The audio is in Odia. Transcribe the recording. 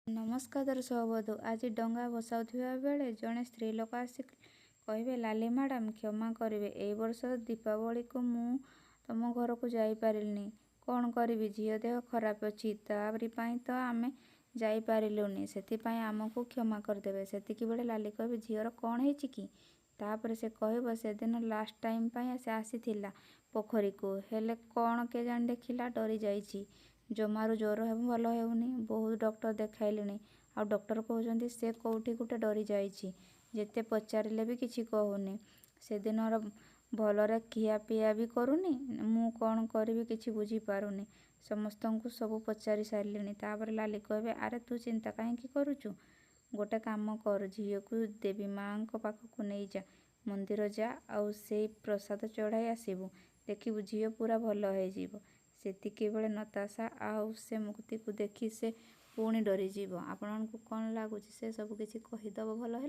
ନମସ୍କାର ଦର୍ଶକ ବନ୍ଧୁ। ଆଜି ଡଙ୍ଗା ଭସାଉଥିବା ବେଳେ ଜଣେ ସ୍ତ୍ରୀ ଲୋକ ଆସି କହିବେ, ଲାଲି ମ୍ୟାଡ଼ାମ କ୍ଷମା କରିବେ, ଏଇ ବର୍ଷ ଦୀପାବଳିକୁ ମୁଁ ତମ ଘରକୁ ଯାଇପାରିଲିନି। କ'ଣ କରିବି, ଝିଅ ଦେହ ଖରାପ ଅଛି, ତାରି ପାଇଁ ତ ଆମେ ଯାଇପାରିଲୁନି, ସେଥିପାଇଁ ଆମକୁ କ୍ଷମା କରିଦେବେ। ସେତିକିବେଳେ ଲାଲି କହିବେ, ଝିଅର କ'ଣ ହେଇଛି କି? ତାପରେ ସେ କହିବ, ସେଦିନ ଲାଷ୍ଟ ଟାଇମ୍ ପାଇଁ ସେ ଆସିଥିଲା ପୋଖରୀକୁ, ହେଲେ କ'ଣ କେଜାଣି ଦେଖିଲା ଡରି ଯାଇଛି। ଜମାରୁ ଜ୍ୱର ଭଲ ହେଉନି, ବହୁତ ଡକ୍ଟର ଦେଖାଇଲିଣି, ଆଉ ଡକ୍ଟର କହୁଛନ୍ତି ସେ କେଉଁଠି ଗୋଟେ ଡରି ଯାଇଛି। ଯେତେ ପଚାରିଲେ ବି କିଛି କହୁନି। ସେଦିନର ଭଲରେ ଖିଆପିଆ ବି କରୁନି। ମୁଁ କ'ଣ କରିବି କିଛି ବୁଝିପାରୁନି। ସମସ୍ତଙ୍କୁ ସବୁ ପଚାରି ସାରିଲିଣି। ତାପରେ ଲାଲି କହିବେ, ଆରେ ତୁ ଚିନ୍ତା କାହିଁକି କରୁଛୁ? ଗୋଟେ କାମ କର, ଝିଅକୁ ଦେବୀ ମାଆଙ୍କ ପାଖକୁ ନେଇଯା, ମନ୍ଦିର ଯା, ଆଉ ସେଇ ପ୍ରସାଦ ଚଢ଼ାଇ ଆସିବୁ, ଦେଖିବୁ ଝିଅ ପୁରା ଭଲ ହେଇଯିବ। ସେତିକିବେଳେ ନତାଶା ଆଉ ସେ ମୁକ୍ତିକୁ ଦେଖି ସେ ପୁଣି ଡରିଯିବ। ଆପଣଙ୍କୁ କ'ଣ ଲାଗୁଛି? ସେ ସବୁ କିଛି କହିଦେବ ଭଲ ହେଲେ।